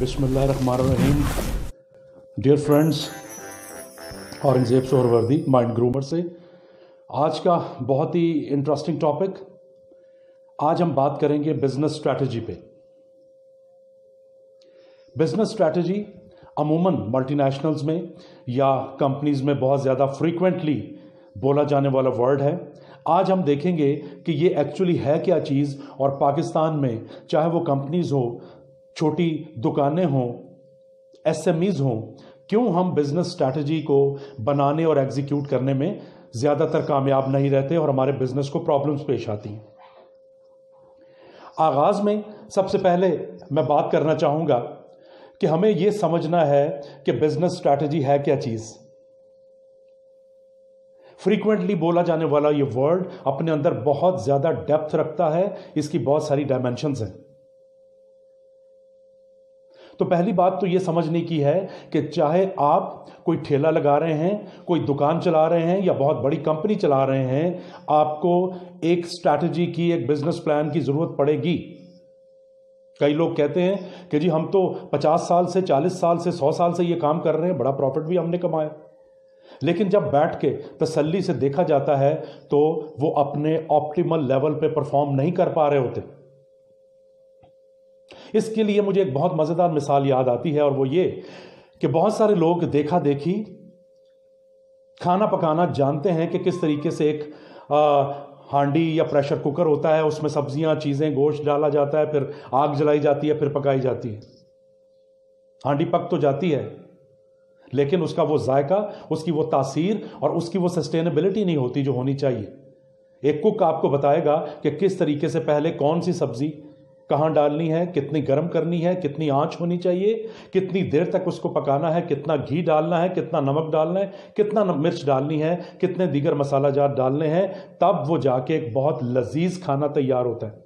बिस्मिल्लाहिर्रहमानिर्रहीम। Dear friends, Aurangzeb Suhrawardy mind groomer से आज का बहुत ही इंटरेस्टिंग टॉपिक। आज हम बात करेंगे बिजनेस स्ट्रैटेजी पे। बिजनेस स्ट्रैटेजी अमूमन मल्टीनेशनल्स में या कंपनीज में बहुत ज़्यादा फ्रीक्वेंटली बोला जाने वाला वर्ड है। आज हम देखेंगे कि ये एक्चुअली है क्या चीज़, और पाकिस्तान में चाहे वो कंपनीज हो, छोटी दुकानें हों, एसएमईज हों, क्यों हम बिजनेस स्ट्रैटेजी को बनाने और एग्जीक्यूट करने में ज़्यादातर कामयाब नहीं रहते और हमारे बिजनेस को प्रॉब्लम्स पेश आती हैं। आगाज़ में सबसे पहले मैं बात करना चाहूँगा कि हमें यह समझना है कि बिजनेस स्ट्रैटेजी है क्या चीज़। फ्रीक्वेंटली बोला जाने वाला ये वर्ड अपने अंदर बहुत ज़्यादा डेप्थ रखता है, इसकी बहुत सारी डायमेंशंस हैं। तो पहली बात तो ये समझने की है कि चाहे आप कोई ठेला लगा रहे हैं, कोई दुकान चला रहे हैं या बहुत बड़ी कंपनी चला रहे हैं, आपको एक स्ट्रैटेजी की, एक बिजनेस प्लान की ज़रूरत पड़ेगी। कई लोग कहते हैं कि जी हम तो 50 साल से, 40 साल से, 100 साल से ये काम कर रहे हैं, बड़ा प्रॉफिट भी हमने कमाया, लेकिन जब बैठ के तसल्ली से देखा जाता है तो वो अपने ऑप्टिमल लेवल पे परफॉर्म नहीं कर पा रहे होते। इसके लिए मुझे एक बहुत मज़ेदार मिसाल याद आती है, और वो ये कि बहुत सारे लोग देखा देखी खाना पकाना जानते हैं कि किस तरीके से एक हांडी या प्रेशर कुकर होता है, उसमें सब्जियां, चीज़ें, गोश्त डाला जाता है, फिर आग जलाई जाती है, फिर पकाई जाती है। हांडी पक तो जाती है, लेकिन उसका वो जायका, उसकी वो तासीर और उसकी वो सस्टेनेबिलिटी नहीं होती जो होनी चाहिए। एक कुक आपको बताएगा कि किस तरीके से पहले कौन सी सब्जी कहाँ डालनी है, कितनी गर्म करनी है, कितनी आंच होनी चाहिए, कितनी देर तक उसको पकाना है, कितना घी डालना है, कितना नमक डालना है, कितना मिर्च डालनी है, कितने दीगर मसाला जात डालने हैं, तब वो जाके एक बहुत लजीज खाना तैयार होता है।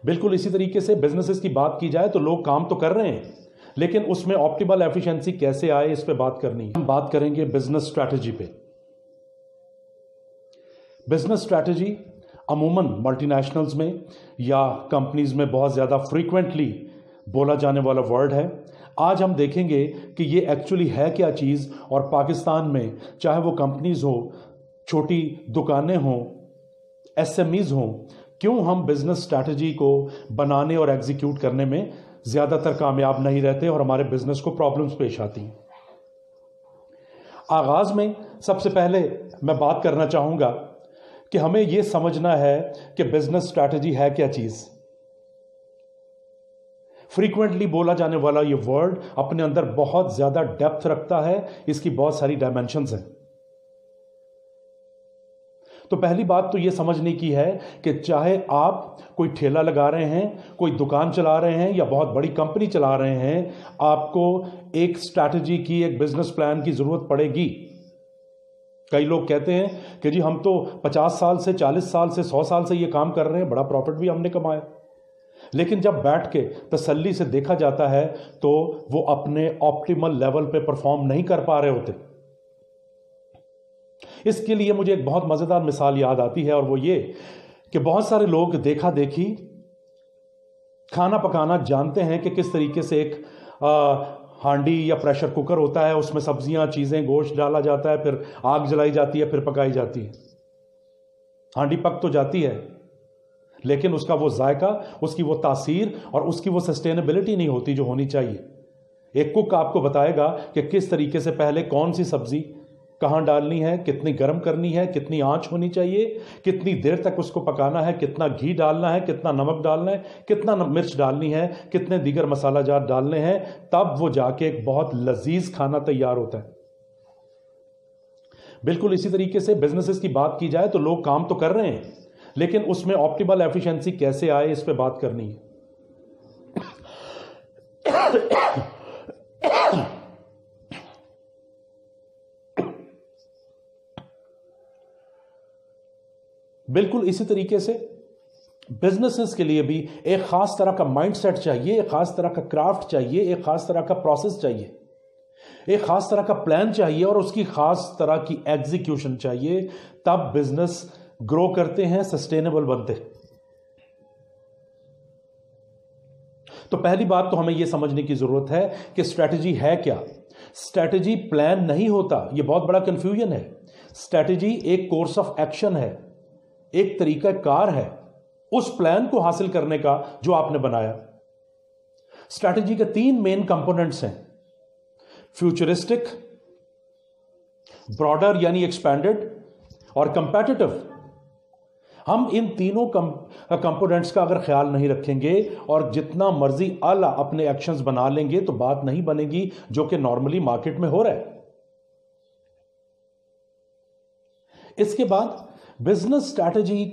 बिल्कुल इसी तरीके से बिजनेसेस की बात की जाए तो लोग काम तो कर रहे हैं, लेकिन उसमें ऑप्टिमल एफिशिएंसी कैसे आए, इस पे बात करनी है। हम बात करेंगे बिजनेस स्ट्रैटेजी पे। बिजनेस स्ट्रैटेजी अमूमन मल्टीनेशनल्स में या कंपनीज में बहुत ज़्यादा फ्रीक्वेंटली बोला जाने वाला वर्ड है। आज हम देखेंगे कि ये एक्चुअली है क्या चीज़, और पाकिस्तान में चाहे वो कंपनीज हो, छोटी दुकानें हों, एसएमईज हों, क्यों हम बिजनेस स्ट्रैटेजी को बनाने और एग्जीक्यूट करने में ज़्यादातर कामयाब नहीं रहते और हमारे बिजनेस को प्रॉब्लम्स पेश आती हैं। आगाज़ में सबसे पहले मैं बात करना चाहूँगा कि हमें यह समझना है कि बिजनेस स्ट्रैटेजी है क्या चीज़। फ्रीक्वेंटली बोला जाने वाला ये वर्ड अपने अंदर बहुत ज़्यादा डेप्थ रखता है, इसकी बहुत सारी डायमेंशंस हैं। तो पहली बात तो ये समझने की है कि चाहे आप कोई ठेला लगा रहे हैं, कोई दुकान चला रहे हैं या बहुत बड़ी कंपनी चला रहे हैं, आपको एक स्ट्रैटेजी की, एक बिजनेस प्लान की ज़रूरत पड़ेगी। कई लोग कहते हैं कि जी हम तो 50 साल से, 40 साल से, 100 साल से ये काम कर रहे हैं, बड़ा प्रॉफिट भी हमने कमाया, लेकिन जब बैठ के तसल्ली से देखा जाता है तो वो अपने ऑप्टिमल लेवल पे परफॉर्म नहीं कर पा रहे होते। इसके लिए मुझे एक बहुत मज़ेदार मिसाल याद आती है, और वो ये कि बहुत सारे लोग देखा देखी खाना पकाना जानते हैं कि किस तरीके से एक हांडी या प्रेशर कुकर होता है, उसमें सब्जियां, चीज़ें, गोश्त डाला जाता है, फिर आग जलाई जाती है, फिर पकाई जाती है। हांडी पक तो जाती है, लेकिन उसका वो जायका, उसकी वो तासीर और उसकी वो सस्टेनेबिलिटी नहीं होती जो होनी चाहिए। एक कुक आपको बताएगा कि किस तरीके से पहले कौन सी सब्जी कहाँ डालनी है, कितनी गर्म करनी है, कितनी आंच होनी चाहिए, कितनी देर तक उसको पकाना है, कितना घी डालना है, कितना नमक डालना है, कितना मिर्च डालनी है, कितने दीगर मसाला जात डालने हैं, तब वो जाके एक बहुत लजीज खाना तैयार होता है। बिल्कुल इसी तरीके से बिजनेसेस की बात की जाए तो लोग काम तो कर रहे हैं, लेकिन उसमें ऑप्टिमल एफिशिएंसी कैसे आए, इस पे बात करनी है। बिल्कुल इसी तरीके से बिजनेसेस के लिए भी एक खास तरह का माइंडसेट चाहिए, एक खास तरह का क्राफ्ट चाहिए, एक खास तरह का प्रोसेस चाहिए, एक खास तरह का प्लान चाहिए, और उसकी खास तरह की एग्जीक्यूशन चाहिए। तब बिजनेस ग्रो करते हैं, सस्टेनेबल बनते हैं। तो पहली बात तो हमें यह समझने की जरूरत है कि स्ट्रैटेजी है क्या। स्ट्रैटेजी प्लान नहीं होता, यह बहुत बड़ा कंफ्यूजन है। स्ट्रैटेजी एक कोर्स ऑफ एक्शन है, एक तरीका कार है उस प्लान को हासिल करने का जो आपने बनाया। स्ट्रैटेजी के 3 मेन कंपोनेंट्स हैं, फ्यूचरिस्टिक, ब्रॉडर यानी एक्सपैंडेड और कंपेटिटिव। हम इन तीनों कंपोनेंट्स का अगर ख्याल नहीं रखेंगे और जितना मर्जी आला अपने एक्शंस बना लेंगे तो बात नहीं बनेगी, जो कि नॉर्मली मार्केट में हो रहा है। इसके बाद बिजनेस स्ट्रैटेजी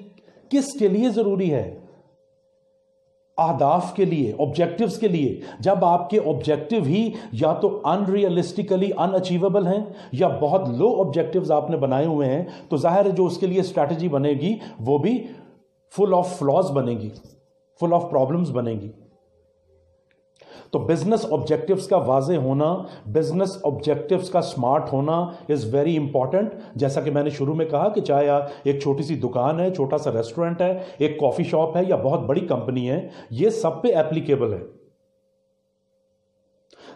किसके लिए जरूरी है? अहदाफ के लिए, ऑब्जेक्टिव्स के लिए। जब आपके ऑब्जेक्टिव ही या तो अनरियलिस्टिकली अनअचीवेबल हैं या बहुत लो ऑब्जेक्टिव्स आपने बनाए हुए हैं, तो जाहिर है जो उसके लिए स्ट्रैटेजी बनेगी वो भी फुल ऑफ फ्लॉज बनेगी, फुल ऑफ प्रॉब्लम्स बनेगी। तो बिजनेस ऑब्जेक्टिव्स का वाज़े होना, बिजनेस ऑब्जेक्टिव्स का स्मार्ट होना इज वेरी इंपॉर्टेंट। जैसा कि मैंने शुरू में कहा कि चाहे एक छोटी सी दुकान है, छोटा सा रेस्टोरेंट है, एक कॉफी शॉप है या बहुत बड़ी कंपनी है, यह सब पे एप्लीकेबल है।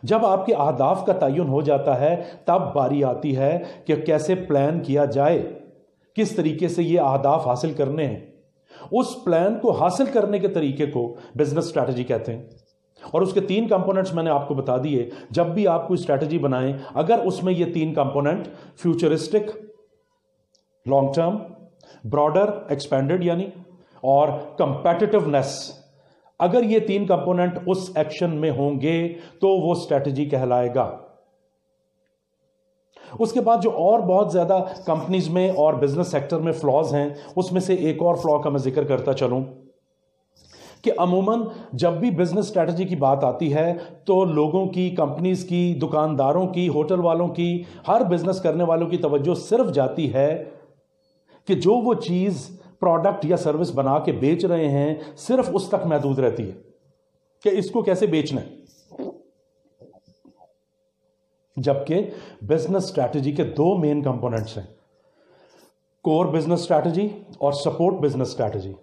जब आपके अहदाफ का तयन हो जाता है तब बारी आती है कि कैसे प्लान किया जाए, किस तरीके से ये अहदाफ हासिल करने हैं। उस प्लान को हासिल करने के तरीके को बिजनेस स्ट्रैटेजी कहते हैं। और उसके 3 कंपोनेंट्स मैंने आपको बता दिए। जब भी आप कोई स्ट्रैटेजी बनाएं, अगर उसमें ये 3 component futuristic long term, broader expanded यानी, और कंपेटिटिवनेस, अगर ये 3 कंपोनेंट उस एक्शन में होंगे तो वो स्ट्रैटेजी कहलाएगा। उसके बाद जो और बहुत ज्यादा कंपनीज में और बिजनेस सेक्टर में फ्लॉज हैं, उसमें से एक और फ्लॉ का मैं जिक्र करता चलूं कि अमूमन जब भी बिजनेस स्ट्रैटेजी की बात आती है तो लोगों की, कंपनीज की, दुकानदारों की, होटल वालों की, हर बिजनेस करने वालों की तवज्जो सिर्फ जाती है कि जो वो चीज, प्रोडक्ट या सर्विस बना के बेच रहे हैं सिर्फ उस तक महदूद रहती है कि इसको कैसे बेचना है। जबकि बिजनेस स्ट्रैटेजी के 2 मेन कंपोनेंट्स हैं, कोर बिजनेस स्ट्रैटेजी और support business strategy.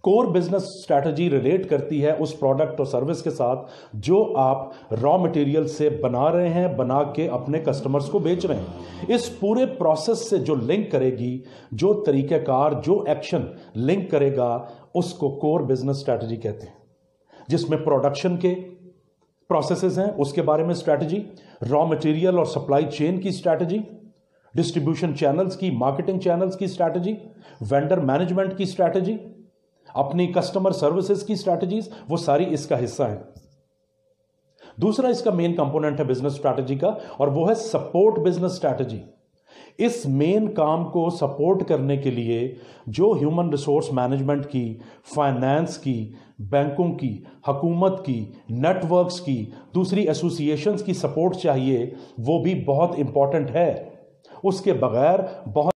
Core business strategy relate करती है उस प्रोडक्ट और सर्विस के साथ जो आप रॉ मटेरियल से बना रहे हैं, बना के अपने कस्टमर्स को बेच रहे हैं। इस पूरे प्रोसेस से जो लिंक करेगी, जो तरीक़ाकार, जो एक्शन लिंक करेगा, उसको कोर बिजनेस स्ट्रैटेजी कहते हैं। जिसमें प्रोडक्शन के प्रोसेसेस हैं उसके बारे में स्ट्रैटेजी, रॉ मटेरियल और सप्लाई चेन की स्ट्रैटेजी, डिस्ट्रीब्यूशन चैनल्स की, मार्केटिंग चैनल्स की स्ट्रैटेजी, वेंडर मैनेजमेंट की स्ट्रैटेजी, अपनी कस्टमर सर्विसेज की स्ट्रैटेजीज, वो सारी इसका हिस्सा है। दूसरा इसका मेन कंपोनेंट है बिजनेस स्ट्रैटेजी का, और वो है सपोर्ट बिजनेस स्ट्रैटेजी। इस मेन काम को सपोर्ट करने के लिए जो ह्यूमन रिसोर्स मैनेजमेंट की, फाइनेंस की, बैंकों की, हुकूमत की, नेटवर्क्स की, दूसरी एसोसिएशंस की सपोर्ट चाहिए, वो भी बहुत इंपॉर्टेंट है। उसके बगैर बहुत